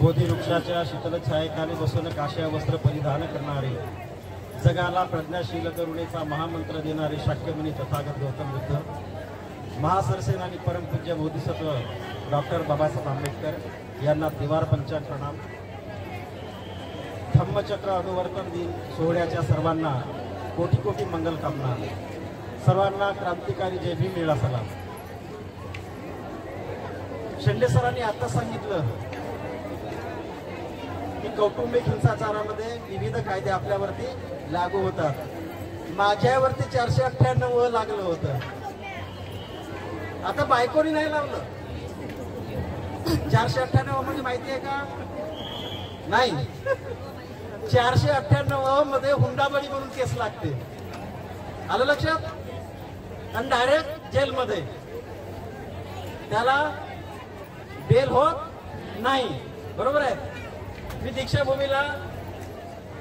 बोधी वृक्षाच्या शीतल छायेखाली बसून काश्या वस्त्र परिधान करणारे, जगाला प्रज्ञाशील करुणेचा महामंत्र देणारे शाक्यमुनी तथागत गौतम बुद्ध, महासरसेन आणि परमपूज्य बोधिसत्व डॉक्टर बाबासाहेब आंबेडकर यांना दिवार पंचांग प्रणाम। धम्मचक्र अनुवर्तन दिन सोहळ्याच्या सर्वांना कोटी कोटी मंगल कामना। सर्वांना क्रांतिकारी जय भीम मेळा सलाम। शेंडे सरांनी आता सांगितलं की कौटुंबिक हिंसाचारामध्ये विविध कायदे आपल्यावरती लागू होतात। माझ्यावरती 498 लागलं होतं, आता बायकोनी नाही लावलं। 498 म्हणजे माहिती आहे का? नाही, 498 मध्ये हुंडाबळी म्हणून केस लागते, आलं लक्षात? आणि डायरेक्ट जेलमध्ये, त्याला बेल होत नाही, बरोबर आहे? मी दीक्षाभूमीला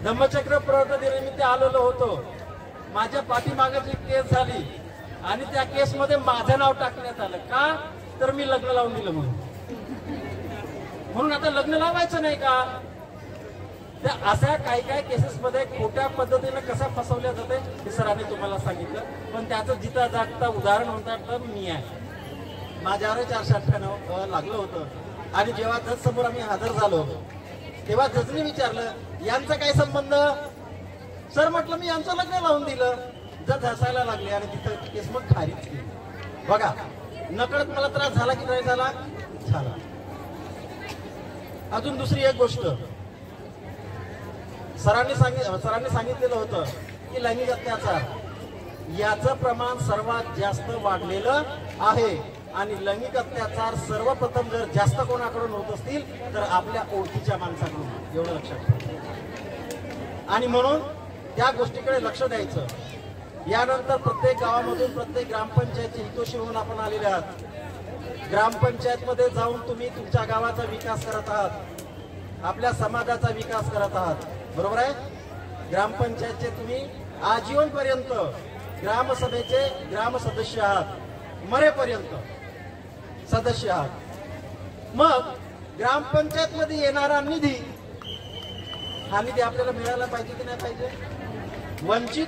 धम्मचक्र प्रवर्तन दिनानिमित्त आलेलो होतो। माझ्या पाठीमागची केस झाली आणि त्या केसमध्ये माझं नाव टाकण्यात आलं। का? तर मी लग्न लावून दिलं म्हणून आता लग्न लावायचं नाही का? त्या अशा काही काही केसेसमध्ये खोट्या पद्धतीने कसा फसवल्या जाते हे सरांनी तुम्हाला सांगितलं, पण त्याचं जिता जागता उदाहरण म्हणतात मी आहे। माझ्यावर 498 लागलं होतं आणि जेव्हा जज समोर आम्ही हजर झालो तेव्हा जजने विचारलं यांचा काय संबंध? सर म्हटलं मी यांचं लग्न लावून दिलं। जज हसायला लागले आणि तिथं केस मग खारिज केली। बघा, नकळत मला त्रास झाला की नाही झाला? झाला। अजून दुसरी एक गोष्ट, सरांनी सांगितलेलं होतं की लैंगिक अत्याचार याचं प्रमाण सर्वात जास्त वाढलेलं आहे आणि लैंगिक अत्याचार सर्वप्रथम जर जास्त कोणाकडून होत असतील तर आपल्या ओळखीच्या माणसाकडून, एवढं लक्षात ठेवा। आणि म्हणून त्या गोष्टीकडे लक्ष द्यायचं। यानंतर प्रत्येक गावामधून प्रत्येक ग्रामपंचायतचे हितोशी होऊन आपण आलेले आहात। ग्रामपंचायतमध्ये जाऊन तुम्ही तुमच्या गावाचा विकास करत आहात, आपल्या समाजाचा विकास करत आहात, बरोबर आहे? ग्रामपंचायतचे तुम्ही आजीवनपर्यंत ग्रामसभेचे ग्रामसदस्य आहात, मरेपर्यंत सदस्य आहात। मग ग्रामपंचायत मध्ये येणारा निधी, हा निधी आपल्याला मिळाला पाहिजे की नाही पाहिजे? वंचित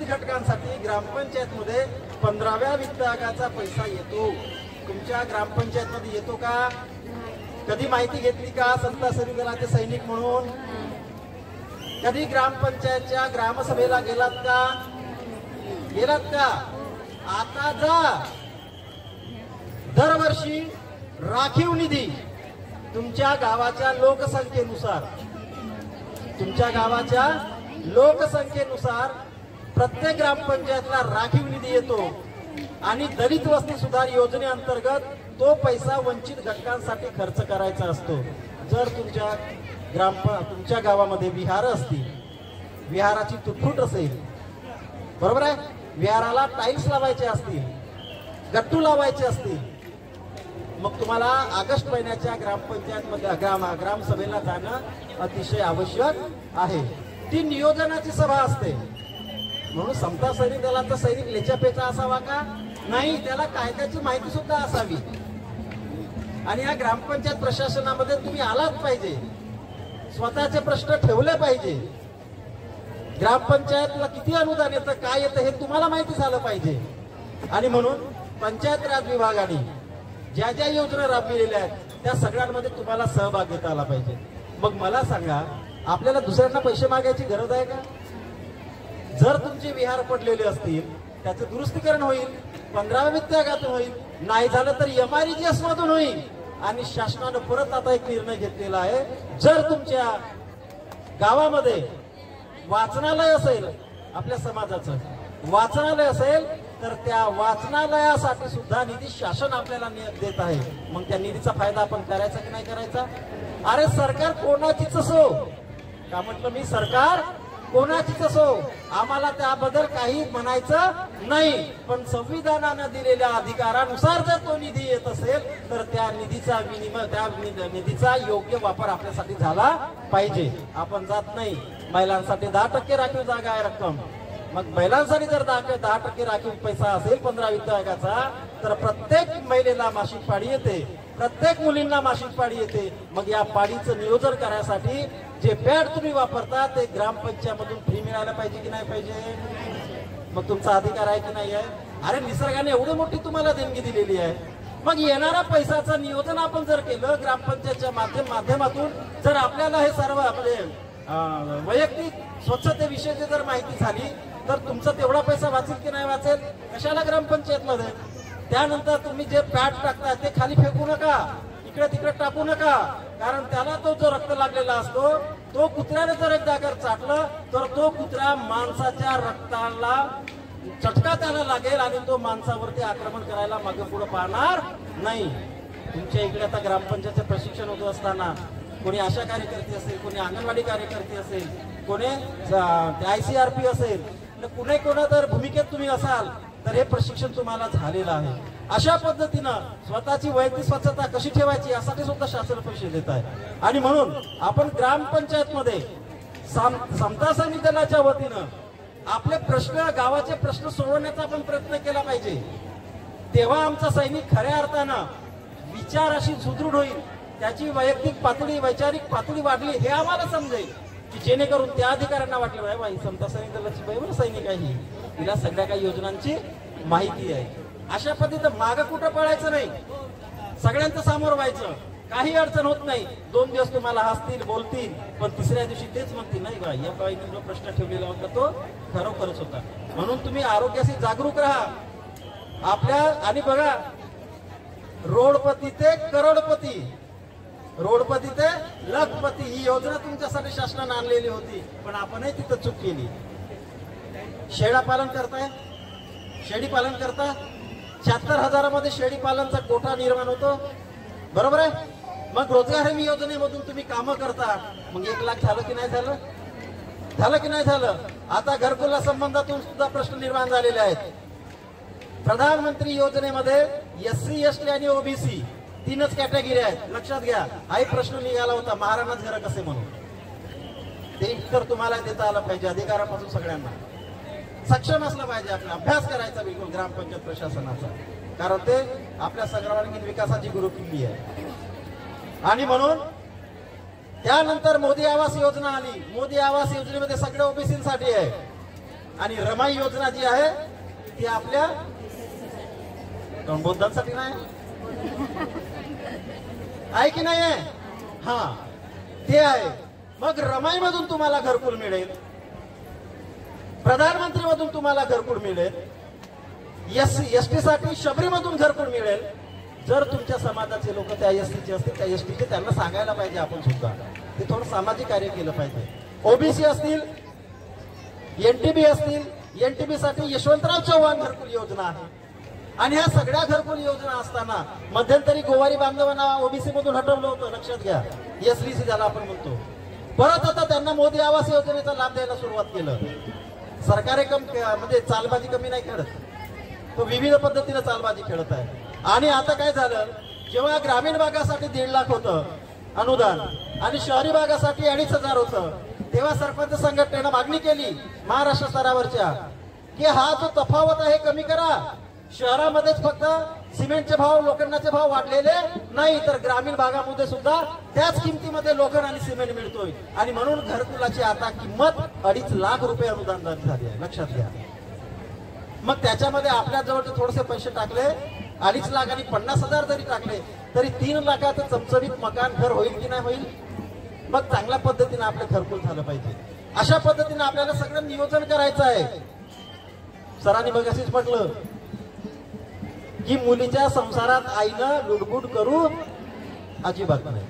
घटकांसाठी ग्रामपंचायत मध्ये 15व्या वित्त आयोगाचा पैसा येतो। तुमच्या ग्रामपंचायत मध्ये येतो का? कधी माहिती घेतली का? संत सैनिक दलाचे सैनिक म्हणून कधी ग्रामपंचायतच्या ग्रामसभेला गेलात का? गेलात का? आता जा। दरवर्षी राखीव निधी तुमच्या गावाच्या लोकसंख्येनुसार प्रत्येक ग्रामपंचायतला राखीव निधी येतो आणि दलित वस्ती सुधार योजनेअंतर्गत तो पैसा वंचित घटकांसाठी खर्च करायचा असतो। जर तुमच्या गावामध्ये विहार असतील, विहाराची तुटफूट असेल, बरोबर आहे, विहाराला टाईल्स लावायचे असतील, गट्टू लावायचे असतील, मग तुम्हाला ऑगस्ट महिन्याच्या ग्रामपंचायतमध्ये ग्रामसभेला जाणं अतिशय आवश्यक आहे। ती नियोजनाची सभा असते, म्हणून समता सैनिक दलाचा सैनिक लेचापेचा असावा का? नाही, त्याला कायद्याची माहिती सुद्धा असावी। आणि या ग्रामपंचायत प्रशासनामध्ये तुम्ही आलाच पाहिजे, स्वतःचे प्रश्न ठेवले पाहिजे। ग्रामपंचायतला किती अनुदान येतं, काय येतं हे तुम्हाला माहिती झालं पाहिजे। आणि म्हणून पंचायत राज विभागाने ज्या ज्या योजना राबविलेल्या आहेत त्या सगळ्यांमध्ये तुम्हाला सहभाग घेता आला पाहिजे। मग मला सांगा, आपल्याला दुसऱ्यांना पैसे मागायची गरज आहे का? जर तुमचे विहार पडलेले असतील त्याचं दुरुस्तीकरण होईल, 15व्या वित्त आयोगातून होईल, नाही झालं तर MREGS मधून होईल। आणि शासनानं परत आता एक निर्णय घेतलेला आहे, जर तुमच्या गावामध्ये वाचनालय असेल, आपल्या समाजाचं वाचनालय असेल तर त्या वाचनालयासाठी सुद्धा निधी शासन आपल्याला देत आहे। मग त्या निधीचा फायदा आपण करायचा की नाही करायचा? अरे सरकार कोणाचीच असो का, म्हटलं मी, सरकार कोणाचीच असो, आम्हाला त्याबद्दल काही म्हणायचं नाही, पण संविधानानं दिलेल्या अधिकारानुसार जर तो निधी येत असेल तर त्या निधीचा योग्य वापर आपल्यासाठी झाला पाहिजे। आपण जात नाही, महिलांसाठी 10% राखीव जागा आहे रक्कम, मग महिलांसाठी जर 10% राखीव पैसा असेल 15 वित्त आयोगाचा तर प्रत्येक महिलेला मासिक पाळी येते, प्रत्येक मुलींना मासिक पाळी येते. मग या पाळीचं नियोजन करायसाठी जे पॅड तुम्ही वापरता ते ग्रामपंचायतमधून फ्री मिळायला पाहिजे की नाही पाहिजे? मग तुमचा अधिकार आहे की नाही आहे? अरे निसर्गाने एवढी मोठी तुम्हाला देणगी दिलेली आहे. मग येणारा पैशाचं नियोजन आपण जर केलं ग्रामपंचायतच्या माध्यमातून, जर आपल्याला हे सर्व म्हणजे वैयक्तिक स्वच्छतेविषयीची जर माहिती झाली तर तुमचा तेवढा पैसा वाचेल की नाही वाचेल? कशाला ग्रामपंचायतमध्ये? त्यानंतर तुम्ही जे पॅड टाकता ते खाली फेकू नका, इकडे तिकडे टाकू नका, कारण त्याला तो जो रक्त लागलेला असतो तो कुत्र्याने जर एकदा अगर चाटलं तर तो कुत्रा माणसाच्या रक्ताला चटका त्याला लागेल आणि तो माणसावरती आक्रमण करायला मागे पुढे पाहणार नाही. तुमच्या इकडे आता ग्रामपंचायतचे प्रशिक्षण होत असताना कोणी आशा कार्यकर्ते असेल, कोणी अंगणवाडी कार्यकर्ते असेल, कोणी ICRP असेल, कुणी कोणा जर भूमिकेत तुम्ही असाल तर हे प्रशिक्षण तुम्हाला झालेलं आहे. अशा पद्धतीनं स्वतःची वैयक्तिक स्वच्छता कशी ठेवायची यासाठी सुद्धा शासन पैसे देत आहे. आणि म्हणून आपण ग्रामपंचायतमध्ये समता सैनिक दलाच्या वतीनं आपले प्रश्न, गावाचे प्रश्न सोडवण्याचा आपण प्रयत्न केला पाहिजे. तेव्हा आमचा सैनिक खऱ्या अर्थानं विचार अशी सुदृढ होईल, त्याची वैयक्तिक पातळी, वैचारिक पातळी वाढली हे आम्हाला समजेल, की जेणेकरून त्या अधिकाऱ्यांना वाटलं बाई समता सैनिक दलाची बाई सैनिक आहे, तिला सगळ्या काही योजनांची माहिती आहे. अशा पद्धतीनं मागं कुठं पळायचं नाही, सगळ्यांचं सामोरं व्हायचं. काही अडचण होत नाही. 2 दिवस तुम्हाला हसतील, बोलतील, पण तिसऱ्या दिवशी तेच म्हणतील नाही बा या बाईने जो प्रश्न ठेवलेला होता तो खरोखरच होता. म्हणून तुम्ही आरोग्याशी जागरूक राहा आपल्या. आणि बघा, रोडपती ते करोडपती, रोडपती ते लखपती ही योजना तुमच्यासाठी शासनाने आणलेली होती, पण आपणही तिथं चूक केली. शेळा पालन करताय, शेळी पालन करता, 76,000 शेळी पालनचा कोटा निर्माण होतो, बरोबर आहे. मग रोजगार हमी योजनेमधून तुम्ही कामं करता, मग 1 लाख झालं की नाही झालं? झालं की नाही झालं? आता घरकुला संबंधातून सुद्धा प्रश्न निर्माण झालेले आहेत. प्रधानमंत्री योजनेमध्ये SC ST आणि OBC 3च कॅटेगरी आहेत, लक्षात घ्या. हा एक प्रश्न निघाला होता, महाराणाच घर कसे म्हणून. ते तर तुम्हाला देता आलं पाहिजे. अधिकारापासून सगळ्यांना सक्षम असलं पाहिजे. आपला अभ्यास करायचा बिलकुल ग्रामपंचायत प्रशासनाचा, कारण ते आपल्या सर्वांगीण विकासाची गुरुकिल्ली आहे. आणि म्हणून त्यानंतर मोदी आवास योजना आली. मोदी आवास योजनेमध्ये सगळ्या OBC साठी आहे. आणि रमाई योजना जी आहे ती आपल्या बौद्धांसाठी नाही आहे की नाही आहे? हा, ते आहे. मग रमाई मधून तुम्हाला घरकुल मिळेल, प्रधानमंत्री मधून तुम्हाला घरकुल मिळेल, ST साठी शबरी मधून घरकुल मिळेल. जर तुमच्या समाजाचे लोक त्या ST चे असतील, त्या ST चे त्यांना सांगायला पाहिजे आपण सुद्धा. ते थोडं सामाजिक कार्य केलं पाहिजे. OBC असतील, NTB असतील, NTB साठी यशवंतराव चव्हाण घरकुल योजना आहे. आणि ह्या सगळ्या घरकुल योजना असताना मध्यंतरी गोवारी बांधवांना OBC मधून हटवलं होतं, लक्षात घ्या. SBC ज्याला आपण म्हणतो. परत आता त्यांना मोदी आवास योजनेचा लाभ द्यायला सुरुवात केलं. सरकार म्हणजे चालबाजी कमी नाही खेळत, तो विविध पद्धतीने चालबाजी खेळत आहे. आणि आता काय झालं, जेव्हा ग्रामीण भागासाठी 1.5 लाख होतं अनुदान आणि शहरी भागासाठी 2,500 होतं, तेव्हा सरपंच संघटनेनं मागणी केली महाराष्ट्र स्तरावरच्या, की हा जो तफावत आहे कमी करा. शहरामध्येच फक्त सिमेंटचे भाव, लोखंडाचे भाव वाढलेले नाही, तर ग्रामीण भागामध्ये सुद्धा त्याच किमतीमध्ये लोखंड आणि सिमेंट मिळतोय. आणि म्हणून घरकुलाची आता किंमत 2.5 लाख रुपये अनुदान झाली आहे, लक्षात घ्या. मग त्याच्यामध्ये आपल्या जवळचे थोडेसे पैसे टाकले, 2.5 लाख आणि 50,000 जरी टाकले तरी 3 लाखाचं चमचमीत मकान घर होईल की नाही होईल? मग चांगल्या पद्धतीने आपलं घरकुल झालं पाहिजे. अशा पद्धतीने आपल्याला सगळं नियोजन करायचं आहे. सरांनी मग अशीच म्हटलं की मुलीच्या संसारात आईनं लुडबुड करू अजिबात नाही.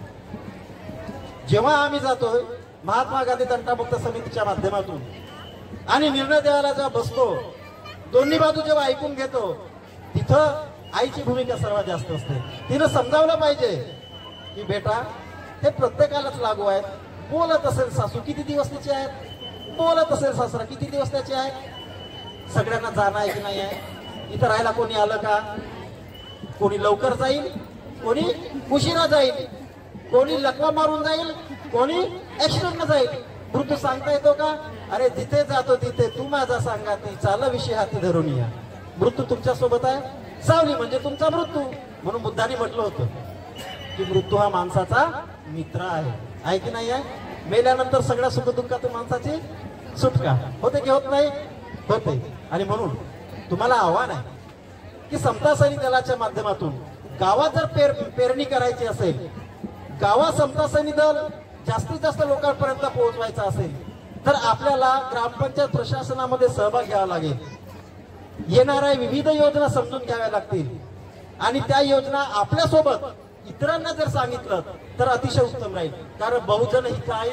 जेव्हा आम्ही जातोय महात्मा गांधी तंटामुक्त समितीच्या माध्यमातून आणि निर्णय द्यायला जेव्हा बसतो, दोन्ही बाजू जेव्हा ऐकून घेतो, तिथं आईची भूमिका सर्वात जास्त असते. तिनं समजावलं पाहिजे की बेटा हे प्रत्येकालाच लागू आहे. बोलत असेल सासू किती दिवस तिची आहे, बोलत असेल सासरा किती दिवस त्याची आहे, सगळ्यांना जाणं आहे की नाही आहे. इथं राहायला कोणी आलं का, कोणी लवकर जाईल, कोणी उशिरा जाईल, कोणी लकवा मारून जाईल, कोणी ऍक्सिडेंट जाईल. मृत्यू सांगता येतो का? अरे जिथे जातो तिथे तू माझा सांगा ती चाल विषय हाती धरून या. मृत्यू तुमच्या सोबत आहे, सावली म्हणजे तुमचा मृत्यू. म्हणून बुद्धाने म्हटलं होतं की मृत्यू हा माणसाचा मित्र आहे की नाही आहे? मेल्यानंतर सगळ्या सुखदुःखातून माणसाची सुटका होते की होत नाही? होते. आणि म्हणून तुम्हाला आव्हान आहे की समता सैनिक दलाच्या माध्यमातून गावात जर पेरणी करायची असेल, गावात समता सैनिक दल जास्तीत जास्त लोकांपर्यंत पोहोचवायचं असेल तर आपल्याला ग्रामपंचायत प्रशासनामध्ये सहभाग घ्यावा लागेल. येणाऱ्या विविध योजना समजून घ्याव्या लागतील आणि त्या योजना आपल्यासोबत इतरांना जर सांगितलं तर अतिशय उत्तम राहील. कारण बहुजन हिताय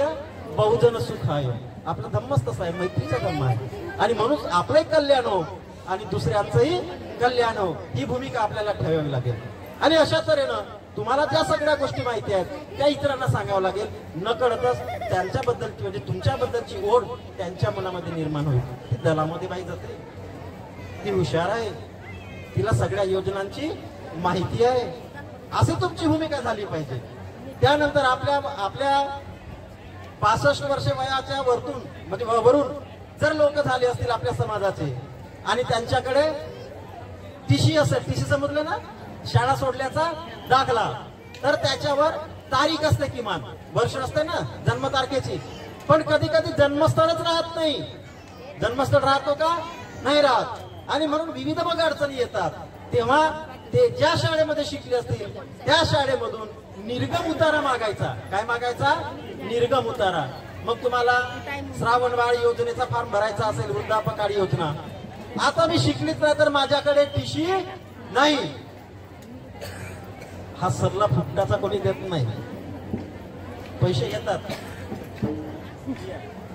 बहुजन सुखाय, आपला धम्मच तसा आहे, मैत्रीचा धम्म आहे. आणि म्हणून आपले कल्याण हो आणि दुसऱ्यांचंही कल्याण हो ही भूमिका आपल्याला ठेवावी लागेल. आणि अशा तऱ्हेनं तुम्हाला ज्या सगळ्या गोष्टी माहिती आहेत त्या इतरांना सांगावं लागेल. न कळतच त्यांच्याबद्दलची म्हणजे तुमच्याबद्दलची ओढ त्यांच्या मनामध्ये निर्माण होईल. ती दलामध्ये बाई जाते, ती हुशार आहे, तिला सगळ्या योजनांची माहिती आहे, अशी तुमची भूमिका झाली पाहिजे. त्यानंतर आपल्या 65 वर्षे वयाच्या वरतून म्हणजे वरून जर लोक झाले असतील आपल्या समाजाचे आणि त्यांच्याकडे टीसी असेल, टीसी समजलं ना, शाळा सोडल्याचा दाखला, तर त्याच्यावर तारीख असते, किमान वर्ष असते ना जन्मतारखेची. पण कधी कधी जन्मस्थळच राहत नाही. जन्मस्थळ राहतो का? नाही राहत. आणि म्हणून विविध मग अडचणी येतात. तेव्हा ते ज्या शाळेमध्ये शिकले असतील त्या शाळेमधून निर्गम उतारा मागायचा. काय मागायचा? निर्गम उतारा. मग तुम्हाला श्रावणबाळ योजनेचा फॉर्म भरायचा असेल, वृद्धापकाळ योजना. आता मी शिकलीच नाही तर माझ्याकडे टीसी नाही, हा सरला फुकटाचा कोणी देत नाही. पैसे घेतात,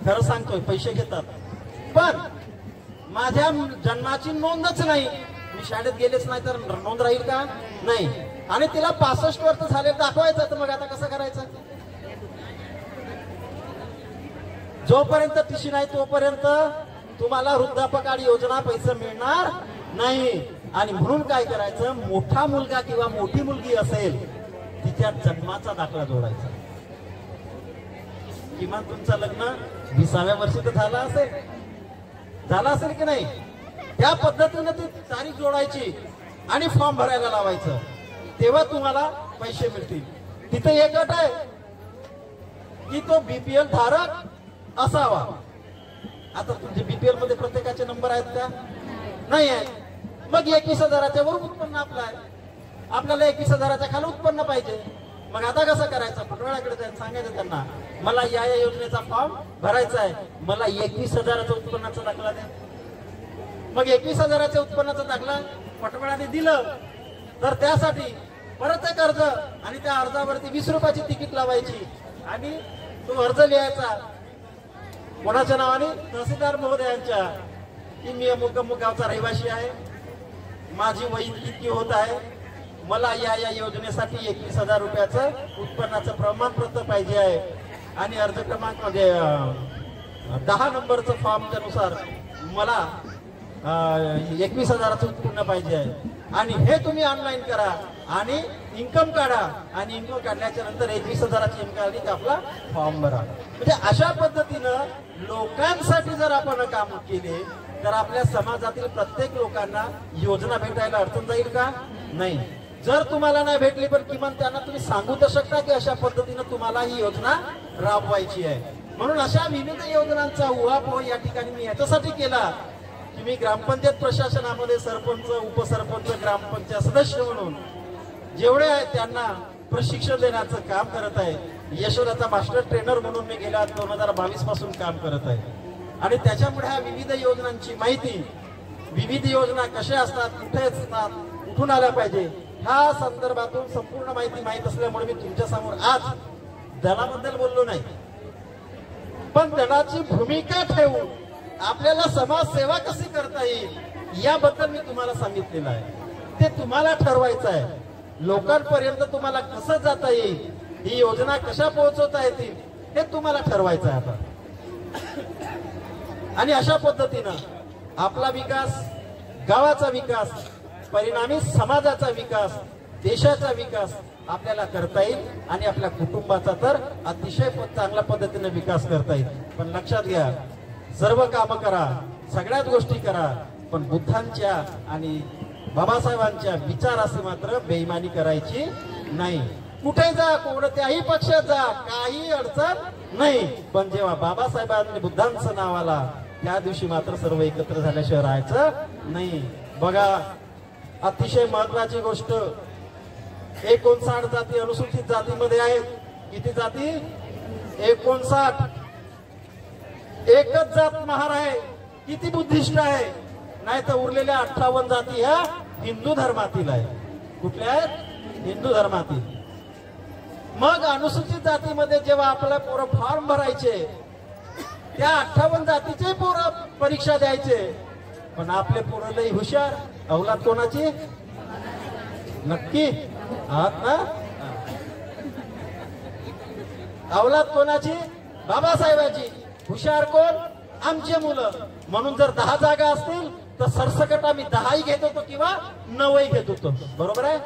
खरं सांगतोय पैसे घेतात, पण माझ्या जन्माची नोंदच नाही, मी शाळेत गेलेच नाही तर नोंद राहील का? नाही. आणि तिला 65 वर्ष झाले दाखवायचं, तर मग आता कसं करायचं? जोपर्यंत टीसी नाही तोपर्यंत तुम्हाला वृद्धापकाळ योजना पैसे मिळणार नाही. आणि म्हणून काय करायचं? मोठा मुलगा किंवा मोठी मुलगी असेल तिच्या जन्माचा दाखला जोडायचा. किमान तुमचं लग्न 20व्या वर्षी तर झालं असेल की नाही? त्या पद्धतीने ती तारीख जोडायची आणि फॉर्म भरायला लावायचं, तेव्हा तुम्हाला पैसे मिळतील. तिथे एक अट आहे की तो बीपीएल धारक असावा. आता तुमचे बीपीएल मध्ये प्रत्येकाचे नंबर आहेत का? नाही आहेत. मग 21,000च्या वर उत्पन्न आपलं आहे, आपल्याला 21,000च्या खाली उत्पन्न पाहिजे. मग आता कसं करायचं? पटवाळ्याकडे जायचं, सांगायचं त्यांना मला या योजनेचा फॉर्म भरायचा आहे, मला 21,000चा उत्पन्नाचा दाखला द्या. मग 21,000च्या उत्पन्नाचा दाखला पटवाळ्याने दिलं तर त्यासाठी परत एक अर्ज आणि त्या अर्जावरती 20 रुपयाची तिकीट लावायची आणि तो अर्ज लिहायचा कोणाच्या नावाने? तहसीलदार महोदयांच्या, की मी अमुक अमुक गावचा रहिवासी आहे, माझी वय इतकी होत आहे, मला या योजनेसाठी 21,000 रुपयाचं उत्पन्नाचं प्रमाणपत्र पाहिजे आहे आणि अर्ज क्रमांक म्हणजे 10 नंबरचं फॉर्मच्या नुसार मला 21,000चं उत्पन्न पाहिजे आहे. आणि हे तुम्ही ऑनलाईन करा आणि इन्कम काढा आणि इन्कम काढल्याच्या नंतर 21,000ची इन्कम काढली की आपला फॉर्म भरा. म्हणजे अशा पद्धतीनं लोकांसाठी जर आपण काम केले तर आपल्या समाजातील प्रत्येक लोकांना योजना भेटायला अडचण जाईल का? नाही. जर तुम्हाला नाही भेटली पण किमान त्यांना तुम्ही सांगू तर शकता की अशा पद्धतीनं तुम्हाला ही योजना राबवायची आहे. म्हणून अशा विविध योजनांचा उहापोह या ठिकाणी मी याच्यासाठी केला की मी ग्रामपंचायत प्रशासनामध्ये सरपंच, उपसरपंच, ग्रामपंचायत सदस्य म्हणून जेवढे आहेत त्यांना प्रशिक्षण देण्याचं काम करत आहे. यशोदाचा मास्टर ट्रेनर म्हणून मी गेल्या 2022 पासून काम करत आहे. आणि त्याच्यामुळे ह्या विविध योजनांची माहिती, विविध योजना कशा असतात, कुठे असतात, कुठून आल्या पाहिजे, ह्या संदर्भातून संपूर्ण माहिती माहीत असल्यामुळे मी तुमच्या समोर आज दलाबद्दल बोललो नाही, पण दलाची भूमिका ठेवून आपल्याला समाजसेवा कशी करता येईल याबद्दल मी तुम्हाला सांगितलेलं आहे. ते तुम्हाला ठरवायचं आहे. लोकांपर्यंत तुम्हाला कसं जाता येईल, ही योजना कशा पोहोचवता येतील हे तुम्हाला ठरवायचं आहे आता. आणि अशा पद्धतीनं आपला विकास, गावाचा विकास, परिणामी समाजाचा विकास, देशाचा विकास आपल्याला करता येईल आणि आपल्या कुटुंबाचा तर अतिशय चांगल्या पद्धतीने विकास करता येईल. पण लक्षात घ्या, सर्व कामं करा, सगळ्याच गोष्टी करा, पण बुद्धांच्या आणि बाबासाहेबांच्या विचाराशी मात्र बेईमानी करायची नाही. कुठे जा, कोणत्याही पक्षात जा, काही अडचण नाही. पण जेव्हा बाबासाहेबांनी बुद्धांचं नाव आला त्या दिवशी मात्र सर्व एकत्र झाल्याशिवाय राहायचं नाही. बघा, अतिशय महत्वाची गोष्ट, 59 जाती अनुसूचित जातीमध्ये आहेत. किती जाती? 59. एकच जात महार आहे. किती बुद्धिस्ट आहे? नाही तर उरलेल्या 58 जाती ह्या हिंदू धर्मातील आहे. कुठल्या आहेत? हिंदू धर्मातील. मग अनुसूचित जातीमध्ये जेव्हा आपल्या पोरं फॉर्म भरायचे, त्या 58 जातीचे पोरं परीक्षा द्यायचे. पण आपले पोरं लई हुशार. अवलाद कोणाची? नक्की आहात ना? अवलाद कोणाची? बाबासाहेबांची. हुशार कोण? आमचे मुलं. म्हणून जर 10 जागा असतील तर सरसकट आम्ही 10ही घेत होतो किंवा 9ही घेत होतो. बरोबर आहे.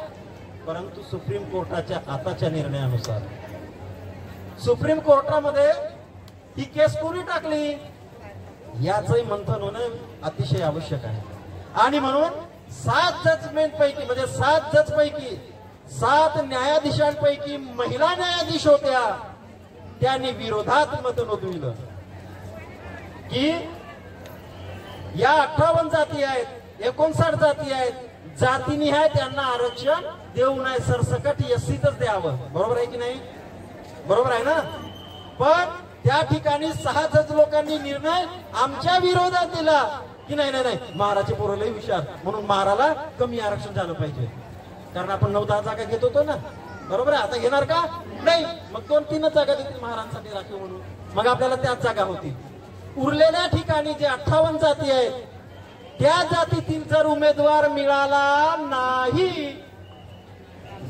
परंतु सुप्रीम कोर्टाच्या आताच्या निर्णयानुसार सुप्रीम कोर्टामध्ये ही केस कोणी टाकली याचंही मंथन होणं अतिशय आवश्यक आहे. आणि म्हणून 7 जजमेंट पैकी म्हणजे 7 जज पैकी 7 न्यायाधीशांपैकी महिला न्यायाधीश होत्या. त्यांनी विरोधात मत नोंदविलं की या 58 जाती आहेत, 59 जाती आहेत, जातीनिहाय त्यांना आरक्षण देऊ नये, सरसकट एससीतच द्यावं. बरोबर आहे की नाही? बरोबर आहे ना? पण त्या ठिकाणी 6 जज लोकांनी निर्णय आमच्या विरोधात दिला की नाही नाही नाही, महाराचे पोरं लई हुशार म्हणून महाराला कमी आरक्षण झालं पाहिजे. कारण आपण 9-10 जागा घेत होतो ना. बरोबर आहे. आता घेणार का? नाही. मग 2-3 जागा देतील महारांसाठी राखीव म्हणून. मग आपल्याला त्याच जागा होती. उरलेल्या ठिकाणी जे 58 जाती आहेत त्या जातीतील जर उमेदवार मिळाला नाही,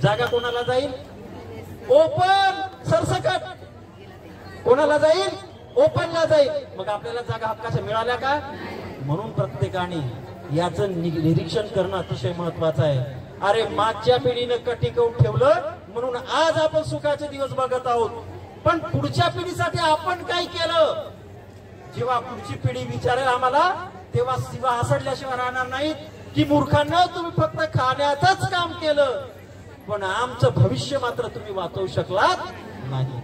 जागा कोणाला जाईल? ओपन. सरसकट कोणाला जाईल? ओपनला जाईल. मग आपल्याला जागा हक्काच्या मिळाल्या का? म्हणून प्रत्येकाने याचं निरीक्षण करणं अतिशय महत्वाचं आहे. अरे मागच्या पिढीनं कटिकवून ठेवलं म्हणून आज आपण सुखाचे दिवस बघत आहोत. पण पुढच्या पिढीसाठी आपण काय केलं? जेव्हा पुढची पिढी विचारेल आम्हाला तेव्हा शिवा हसडल्याशिवाय राहणार नाहीत की मूर्खांना तुम्ही फक्त खाण्याचंच काम केलं पण आमचं भविष्य मात्र तुम्ही वाचवू शकलात नाही.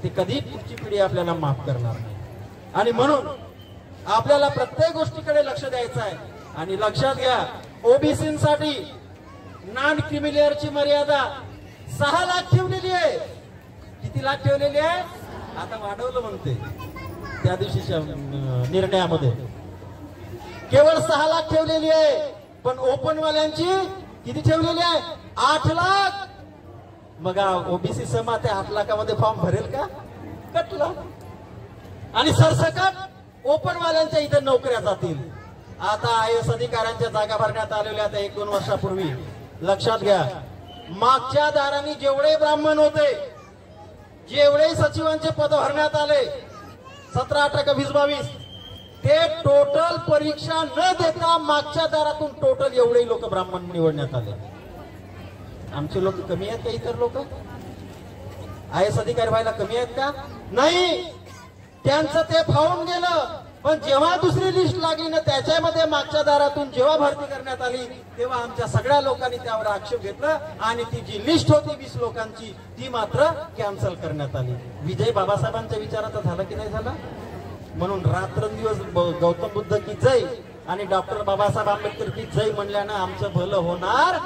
ते कधी पुढची पिढी आपल्याला माफ करणार नाही. आणि म्हणून आपल्याला प्रत्येक गोष्टीकडे लक्ष द्यायचं आहे. आणि लक्षात घ्या, ओबीसीसाठी नॉन क्रिमिलियरची मर्यादा 6 लाख ठेवलेली आहे. किती लाख ठेवलेली आहे? आता वाढवलं म्हणते त्या दिवशीच्या निर्णयामध्ये. केवळ 6 लाख ठेवलेली आहे. पण ओपन वाल्यांची किती ठेवलेली आहे? 8 लाख. मग ओबीसी समाज त्या 8 लाखामध्ये फॉर्म भरेल का? कटला. आणि सरसकट ओपन वाल्यांच्या इथे नोकऱ्या जातील. आता आयएस अधिकाऱ्यांच्या जागा भरण्यात आलेल्या आता 1-2 वर्षापूर्वी. लक्षात घ्या, मागच्या दारांनी जेवढे ब्राह्मण होते, जेवढे सचिवांचे पद भरण्यात आले 17-18 का 20-22, ते टोटल परीक्षा न देता मागच्या दारातून टोटल एवढे लोक ब्राह्मण निवडण्यात आले. आमचे लोक कमी आहेत का? इतर लोक आयएस अधिकारी व्हायला कमी आहेत का? नाही. त्यांचं ते फावून गेलं. पण जेव्हा दुसरी लिस्ट लागली ना त्याच्यामध्ये मागच्या दारातून जेव्हा भरती करण्यात आली तेव्हा आमच्या सगळ्या लोकांनी त्यावर आक्षेप घेतला आणि ती जी लिस्ट होती 20 लोकांची ती मात्र कॅन्सल करण्यात आली. विजय बाबासाहेबांच्या विचाराचा झाला की नाही झाला? म्हणून रात्रंदिवस गौतम बुद्ध की जय आणि डॉक्टर बाबासाहेब आंबेडकर की जय म्हणल्यानं आमचं भलं होणार.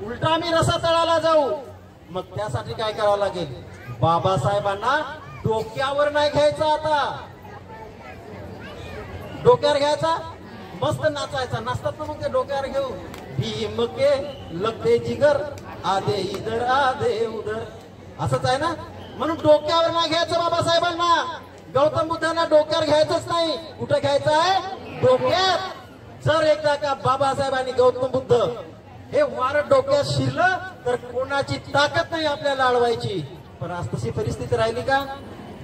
उलटा आम्ही रसातळाला जाऊ. मग त्यासाठी काय करावं लागेल? बाबासाहेबांना डोक्यावर नाही घ्यायचं. आता डोक्यावर घ्यायचा, मस्त नाचायचा. नाचतात ना मग ते डोक्यावर घेऊ. भीम के लगते जिगर आधे इधर आधे उधर, असंच आहे ना. म्हणून डोक्यावर नाही घ्यायचं बाबासाहेबांना. गौतम बुद्धांना डोक्यावर घ्यायचंच नाही. कुठं घ्यायचं आहे? डोक्यात. जर एकदा का बाबासाहेबांनी गौतम बुद्ध हे वार डोक्यात शिरलं तर कोणाची ताकद नाही आपल्याला अडवायची. पण आज तशी परिस्थिती राहिली का?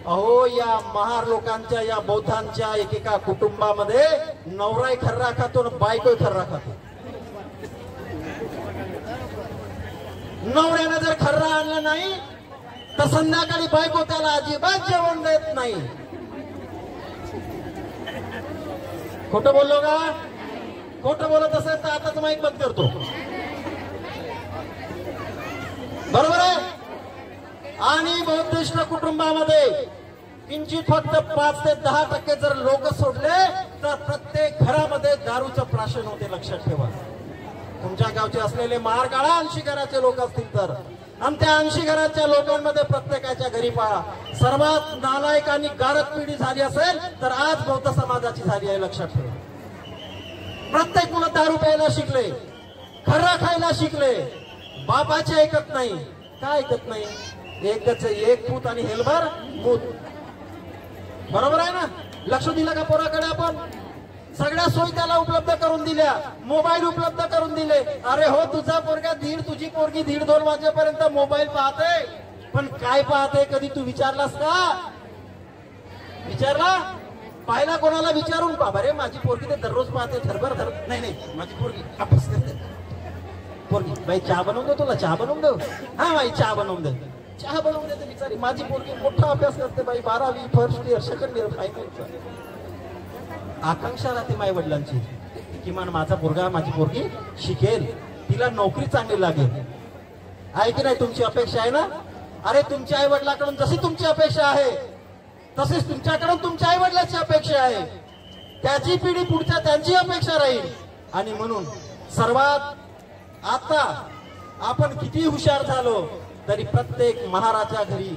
अहो, या महार लोकांच्या या बौद्धांच्या एकेका कुटुंबामध्ये नवराय खर्रा खातो आणि बायकोय खर्रा खातो. नवऱ्यानं जर खर्रा आणलं नाही तर संध्याकाळी बायको त्याला अजिबात जेवण देत नाही. खोटं बोललो का? खोटं बोलत असेल तर आताच माईक बंद करतो. बरोबर आहे. आणि बौद्धिस्ट कुटुंबामध्ये किंचित फक्त 5 ते 10% जर लोक सोडले तर प्रत्येक घरामध्ये दारूचं प्राशन होते. लक्षात ठेवा. तुमच्या गावचे असलेले मार काढा 80 घराचे लोक असतील तर, आणि त्या 80 घराच्या लोकांमध्ये प्रत्येकाच्या घरी पहा सर्वात नालायक आणि गारक पिढी झाली असेल तर आज बौद्ध समाजाची झाली आहे. लक्षात ठेवा. प्रत्येक मुलं दारू प्यायला शिकले, खर्रा खायला शिकले, बापाचे ऐकत नाही. काय ऐकत नाही? एकच एक पूत आणि हेलभर मूत. बरोबर आहे ना? लक्ष दिलं का पोराकडे? आपण सगळ्या सोयी त्याला उपलब्ध करून दिल्या, मोबाईल उपलब्ध करून दिले. अरे हो, तुझा पोरगा तुझी पोरगी 1:30-2 वाजेपर्यंत मोबाईल पाहते, पण काय पाहते कधी तू विचारलास का? विचारला? पाहिला कोणाला विचारून पहा. बरे माझी पोरगी ते दररोज पाहते थरभर नाही माझी पोरगी अभ्यास करते. पोरगी बाई चहा बनवून दे, तुला चहा बनवून देऊ? हा बाई चहा बनवून दे. चहा बनवून देते बिचारी. माझी पोरगी मोठा अभ्यास करते बाई, 12वी first year second year final. Akanksha राहते माई वडिलांची, किमान माझा पोरगा माझी पोरगी शिकेल, तिला नोकरी चांगली लागेल. आहे की नाही? तुमची अपेक्षा आहे ना? अरे तुमच्या आई वडिलांकडून जशी तुमची अपेक्षा आहे तसेच तुमच्याकडून तुमच्या आई वडिलांची अपेक्षा आहे. त्याची पिढी पुढच्या त्यांची अपेक्षा राहील. आणि म्हणून सर्वात आता आपण किती हुशार झालो तरी प्रत्येक महाराच्या घरी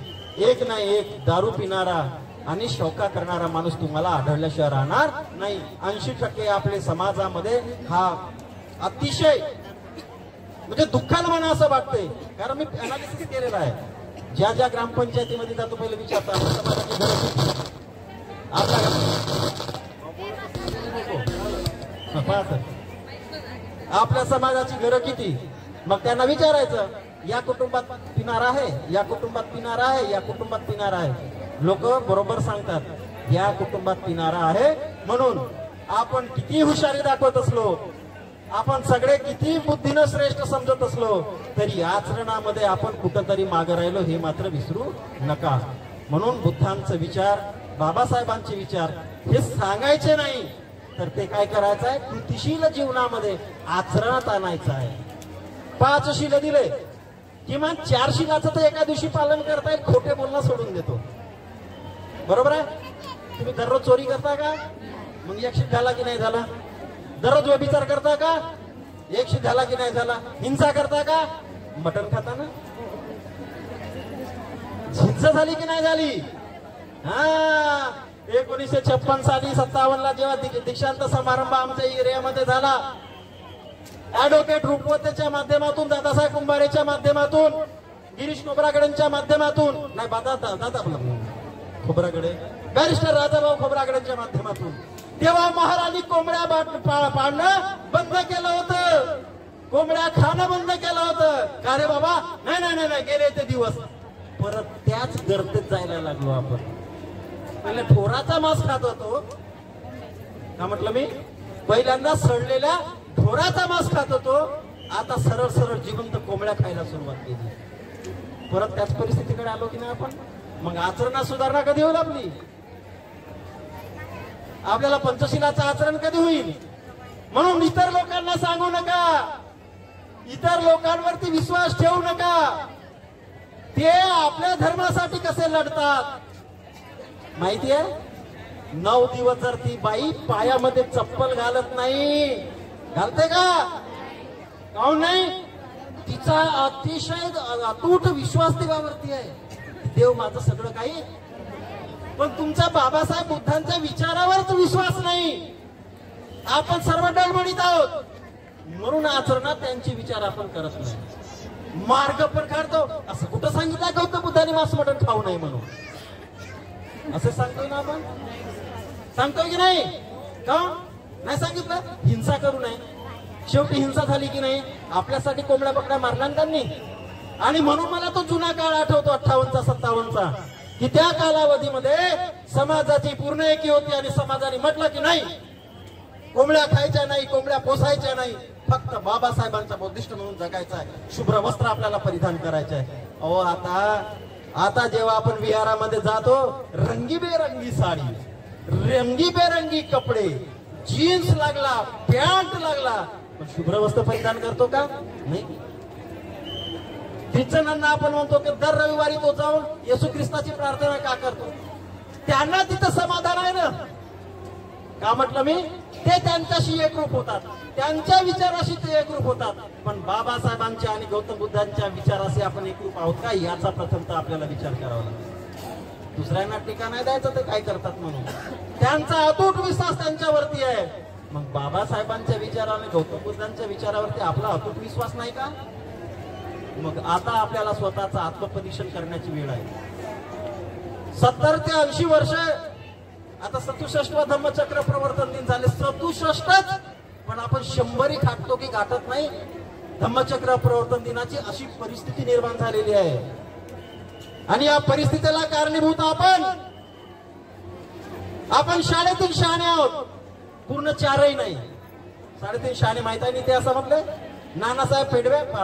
एक ना एक दारू पिणारा आणि शौका करणारा माणूस तुम्हाला आढळल्याशिवाय राहणार नाही. 80% आपल्या समाजामध्ये हा अतिशय म्हणजे दुःखानं म्हणा असं वाटतंय. कारण मी अनालिसिस केलेलं आहे. ज्या ज्या ग्रामपंचायतीमध्ये जातो पहिले विचारतो समाजाची घरं आपल्या समाजाची घरं किती, मग त्यांना विचारायचं या कुटुंबात पिणार आहे, या कुटुंबात पिणार आहे, या कुटुंबात पिणार आहे. लोक बरोबर सांगतात या कुटुंबात पिणारा आहे. म्हणून आपण किती हुशारी दाखवत असलो, आपण सगळे किती बुद्धीनं श्रेष्ठ समजत असलो तरी आचरणामध्ये आपण कुठंतरी मागे राहिलो हे मात्र विसरू नका. म्हणून बुद्धांचे विचार, बाबासाहेबांचे विचार हे सांगायचे नाही तर ते काय करायचं आहे? कृतिशील जीवनामध्ये आचरणात आणायचं आहे. 5 शील दिले, किमान 4 शीलाचं तर एका दिवशी पालन करता येईल. खोटे बोलणं सोडून देतो. बरोबर आहे? तुम्ही दररोज चोरी करता का? मग 1 शील झाला की नाही झाला? दररोज व्यभिचार करता का? 1 शील झाला की नाही झाला? हिंसा करता का? मटण खाता ना? हिंसा झाली की नाही झाली? हा, 1956 साली 57ला जेव्हा दीक्षांत समारंभ आमच्या एरियामध्ये झाला, ऍडव्होकेट रुपवतेच्या माध्यमातून, दादासाहेब कुंभारेच्या माध्यमातून, गिरीश खोब्रागडेंच्या माध्यमातून, नाही दादा खोब्रागडे, बॅरिस्टर राजाभाऊ खोब्रागडेंच्या माध्यमातून, तेव्हा महाराणी कोंबड्या पाळणं बंद केलं होतं, कोंबड्या खाणं बंद केलं होतं. का रे बाबा? नाही गेले ते दिवस. परत त्याच गर्दीत जायला लागलो आपण. पहिले ढोराचा मांस खात होतो का? म्हटलं मी पहिल्यांदा सडलेल्या ढोराचा मांस खात होतो, आता सरळ सरळ जिवंत कोंबड्या खायला सुरुवात केली. परत त्याच परिस्थितीकडे आलो की नाही आपण? मग आचरणात सुधारणा कधी होईल आपली? आपल्याला पंचशीलाचं आचरण कधी होईल? म्हणून इतर लोकांना सांगू नका, इतर लोकांवरती विश्वास ठेवू नका. ते आपल्या धर्मासाठी कसे लढतात माहिती आहे? 9 दिवस जर ती बाई पायामध्ये चप्पल घालत नाही, घालते का? काहून नाही? तिचा अतिशय अतूट विश्वास देवावरती आहे. देव माझं सगळं काही. पण तुमचा बाबासाहेब बुद्धांच्या विचारावरच विश्वास नाही. आपण सर्व डळमळीत आहोत. म्हणून आचरणात त्यांचे विचार आपण करत नाही. मार्ग पण काढतो. असं कुठं सांगितलं गौतम बुद्धांनी मांस मटण खाऊ नये म्हणून? असं सांगतोय ना आपण? सांगतोय की नाही? का नाही सांगितलं? हिंसा करू नये. शेवटी हिंसा झाली की नाही? आपल्यासाठी कोंबड्या बकड्या मारल्या त्यांनी. आणि म्हणून मला तो जुना काळ आठवतो 58चा 57चा, की त्या कालावधीमध्ये समाजाची पूर्ण एकी होती आणि समाजाने म्हटलं की नाही, कोंबड्या खायच्या नाही, कोंबड्या पोसायच्या नाही, फक्त बाबासाहेबांचा बौद्धिस्ट म्हणून जगायचा आहे. शुभ्र वस्त्र आपल्याला परिधान करायचं आहे. अहो आता जेव्हा आपण विहारामध्ये जातो, रंगीबेरंगी साडी, रंगीबेरंगी कपडे, जीन्स लागला, पॅन्ट लागला, पण शुभ्र वस्त्र परिधान करतो का? नाही. ख्रिश्चनांना आपण म्हणतो की दर रविवारी तो जाऊन येशू ख्रिस्ताची प्रार्थना का करतो? त्यांना तिथं समाधान आहे ना. का म्हटलं मी? ते त्यांच्याशी एकरूप होतात, त्यांच्या विचाराशी ते एकरूप होतात. पण बाबासाहेबांच्या आणि गौतम बुद्धांच्या विचाराशी आपण एकरूप आहोत का, याचा प्रथमतः आपल्याला विचार करावा लागेल. दुसऱ्यांना टीका नाही द्यायचं ते काय करतात म्हणून. त्यांचा अतूट विश्वास त्यांच्यावरती आहे. मग बाबासाहेबांच्या विचाराने गौतम बुद्धांच्या विचारावरती आपला अतूट विश्वास नाही का? मग आता आपल्याला स्वतःचं आत्मपरीक्षण करण्याची वेळ आहे. 70 ते 80 वर्ष, आता 67वा धम्मचक्र प्रवर्तन दिन झाले, 67च, पण आपण 100 गाठतो की गाठत नाही. धम्मचक्र प्रवर्तन दिनाची अशी परिस्थिती निर्माण झालेली आहे. आणि या परिस्थितीला कारणीभूत आपण शाळेतील शहाणे आहोत. पूर्ण 4ही नाही, 3.5 शहाणे माहित आहे. ते असं म्हटले नानासाहेब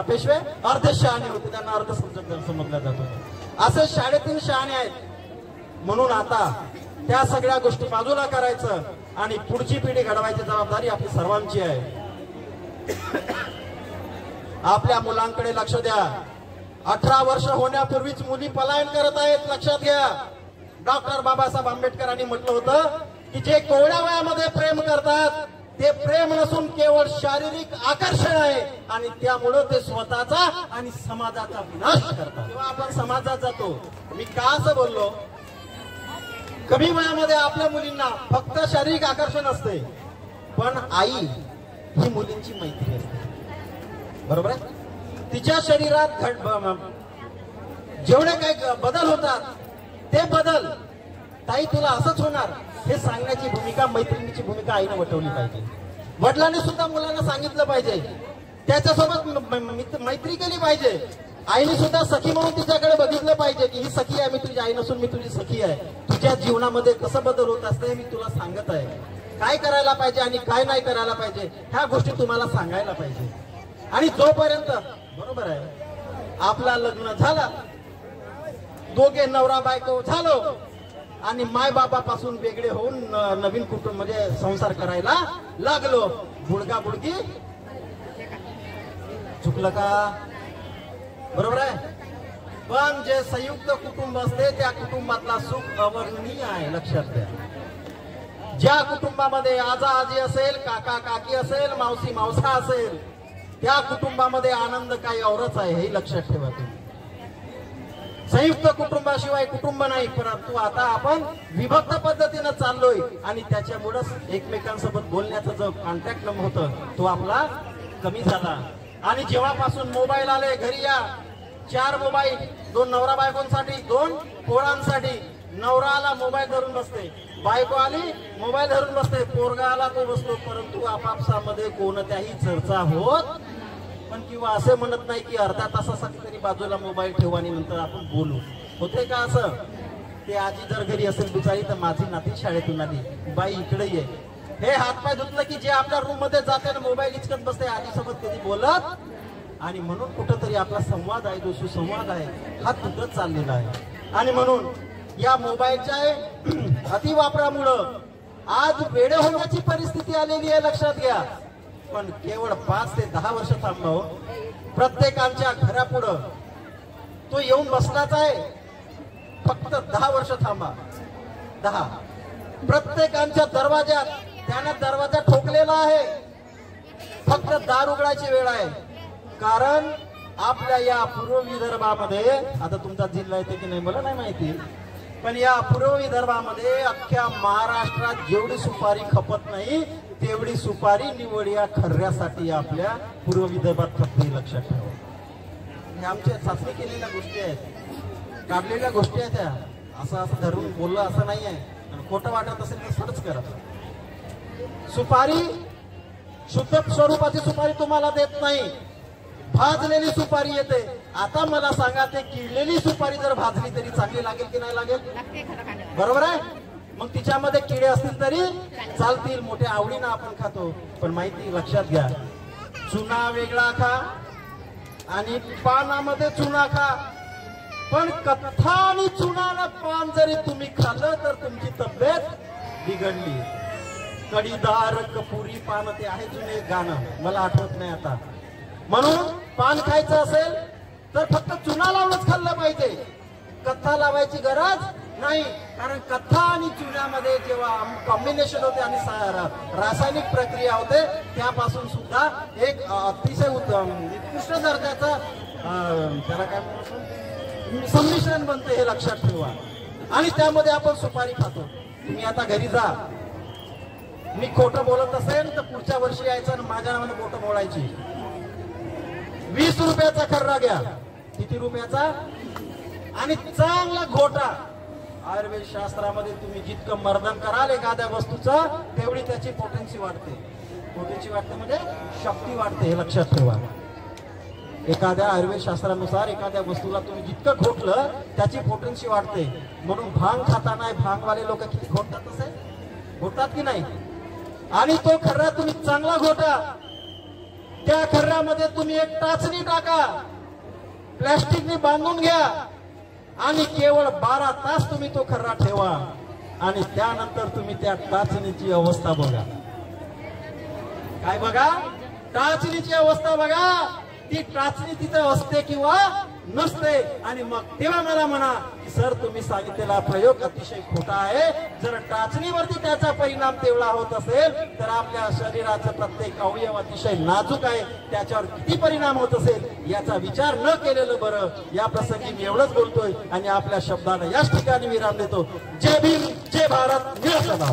पेशवे अर्धे शहाणे होते, त्यांना अर्ध समजला जातो. असे शाळेतील शहाणे आहेत. म्हणून आता त्या सगळ्या गोष्टी बाजूला करायचं आणि पुढची पिढी घडवायची जबाबदारी आपली सर्वांची आहे. आपल्या मुलांकडे लक्ष द्या. 18 वर्ष होण्यापूर्वीच मुली पलायन करत आहेत, लक्षात घ्या. डॉक्टर बाबासाहेब आंबेडकरांनी म्हटलं होतं की जे कोवळ्या वयामध्ये प्रेम करतात ते प्रेम नसून केवळ शारीरिक आकर्षण आहे आणि त्यामुळे ते स्वतःचा आणि समाजाचा विनाश करतात. जेव्हा आपण समाजात जातो, मी का असं बोललो, कमी वयामध्ये आपल्या मुलींना फक्त शारीरिक आकर्षण असते, पण आई ही मुलींची मैत्री असते, बरोबर आहे. तिच्या शरीरात जेवढे काही बदल होतात ते बदल, ताई तुला असंच होणार हे सांगण्याची भूमिका, मैत्रिणीची भूमिका आईने वठवली पाहिजे. वडिलांनी सुद्धा मुलांना सांगितलं पाहिजे, त्याच्यासोबत मैत्री केली पाहिजे. आईने सुद्धा सखी म्हणून तिच्याकडे बघितलं पाहिजे की ही सखी आहे, मी तुझी आई नसून मी तुझी सखी आहे. तुझ्या जीवनामध्ये कसं बदल होत असते हे मी तुला सांगत आहे. काय करायला पाहिजे आणि काय नाही करायला पाहिजे ह्या गोष्टी तुम्हाला सांगायला पाहिजे. आणि जोपर्यंत, बरोबर आहे, आपला लग्न झाला, दोघे नवरा बायको झालो आणि मायबापापासून वेगळे होऊन नवीन कुटुंब म्हणजे संसार करायला लागलो, बुडगा बुडगी चुकलं का? बरोबर आहे. पण जे संयुक्त कुटुंब असते त्या कुटुंबातला सुख अवर्णनीय आहे, लक्षात घ्या. ज्या कुटुंबामध्ये आजा आजी असेल, काका काकी असेल, मावशी मावसा असेल, त्या कुटुंबामध्ये आनंद काही औरच आहे, हे लक्षात ठेवा तुम्ही. संयुक्त कुटुंबाशिवाय कुटुंब नाही. परंतु आता आपण विभक्त पद्धतीनं चाललोय आणि त्याच्यामुळेच एकमेकांसोबत बोलण्याचा जो कॉन्टॅक्ट होतं तो आपला कमी झाला. आणि जेव्हापासून मोबाईल आले, घरी या 4 मोबाईल, 2 नवरा बायकोंसाठी, 2 पोरांसाठी. नवरा आला मोबाईल धरून बसते, बायको आली मोबाईल धरून बसते, पोरगा आला तो बसतो. परंतु आपापसामध्ये कोणत्याही चर्चा होत पण किंवा असे म्हणत नाही की अर्धा तासासाठी तरी बाजूला मोबाईल ठेवू आणि नंतर आपण बोलू. होते का असं? ते आजी जर घरी असेल बिचारी तर माझी नाती शाळेतून आली, बाई इकडे ये, हे हातपाय धुतलं की जे आपल्या रूम मध्ये जाते ना मोबाईल इचकत बसते, आजीसोबत कधी बोलत. आणि म्हणून कुठंतरी आपला संवाद आहे, जो सुसंवाद आहे हा तुटत चाललेला आहे. आणि म्हणून या मोबाईलच्या अतिवापरामुळं आज वेडे होण्याची परिस्थिती आलेली आहे, लक्षात घ्या. पण केवळ 5 ते 10 वर्ष थांबाव, प्रत्येकाच्या घरापुढं तो येऊन बसलाच आहे. फक्त 10 वर्ष थांबा, 10. प्रत्येकाच्या दरवाजात त्याने दरवाजा ठोकलेला आहे. फक्त दार उघडायची वेळ आहे. कारण आपल्या या पूर्व विदर्भामध्ये, आता तुमचा जिल्हा येते की नाही मला नाही माहिती, पण या पूर्व विदर्भामध्ये अख्ख्या महाराष्ट्रात जेवढी सुपारी खपत नाही तेवढी सुपारी निवड या खर्यासाठी आपल्या पूर्व विदर्भात खपते, लक्षात ठेवा. हे आमच्या चाचणी केलेल्या गोष्टी आहेत, काढलेल्या गोष्टी आहेत. त्या असं धरून बोललं असं नाही आहे. आणि खोटं वाटत असेल तर सर्च करा. सुपारी शुद्ध स्वरूपाची सुपारी तुम्हाला देत नाही, भाजलेली सुपारी येते. आता मला सांगा, ते किडलेली सुपारी जर भाजली तरी चांगली लागेल की नाही लागेल? बरोबर आहे. मग तिच्यामध्ये किडे असतील तरी चालतील, मोठ्या आवडीनं आपण खातो. पण माहिती लक्षात घ्या, चुना वेगळा खा आणि पानामध्ये चुना खा. पण कथा आणि चुनाला पान जरी तुम्ही खाल्लं तर तुमची तब्येत बिघडली. कडीदार कपुरी पान, ते आहे जुने गाणं, मला आठवत नाही आता. म्हणून पान खायचं असेल तर फक्त चुना लावूनच खाल्लं पाहिजे, कथा लावायची गरज नाही. कारण कथा आणि चुन्यामध्ये जेव्हा कॉम्बिनेशन होते आणि रासायनिक प्रक्रिया होते त्यापासून सुद्धा एक अतिशय उत्कृष्ट दर्जाचा त्याला काय म्हणतो संमिश्रण बनते, हे लक्षात ठेवा. आणि त्यामध्ये आपण सुपारी खातो. तुम्ही आता घरी जा, मी खोटं बोलत असेल तर पुढच्या वर्षी यायचं आणि माझ्या नावाने बोटं मोडायची. 20 रुपयाचा खर्रा घ्या. किती रुपयाचा? आणि चांगला घोटा. आयुर्वेद शास्त्रामध्ये तुम्ही जितकं मर्दन कराल एखाद्या वस्तूचा तेवढी त्याची पोटेन्सी वाढते. पोटेन्सी वाढते म्हणजे शक्ती वाढते, हे लक्षात ठेवा. एखाद्या आयुर्वेद शास्त्रानुसार एखाद्या वस्तूला तुम्ही जितकं घोटलं त्याची पोटेन्सी वाढते. म्हणून भांग खाताना भांगवाले लोक किती घोटतात असे, घोटतात की नाही? आणि तो खर्रा तुम्ही चांगला घोटा. त्या खर्रामध्ये तुम्ही एक टाचणी टाका, प्लॅस्टिकने बांधून घ्या आणि केवळ 12 तास तुम्ही तो खर्रा ठेवा. आणि त्यानंतर तुम्ही त्या टाचणीची अवस्था बघा. काय बघा? टाचणीची अवस्था बघा. ती टाचणी तिथं असते किंवा नसते. आणि मग तेव्हा मला म्हणा की सर तुम्ही सांगितलेला प्रयोग अतिशय खोटा आहे. जर टाचणीवरती त्याचा परिणाम तेवढा होत असेल तर आपल्या शरीराचं प्रत्येक अवयव अतिशय नाजूक आहे, त्याच्यावर किती परिणाम होत असेल याचा विचार न केलेलं बरं. या प्रसंगी मी एवढंच बोलतोय आणि आपल्या शब्दाला याच ठिकाणी विराम देतो. जय भीम, जय भारत, निळा.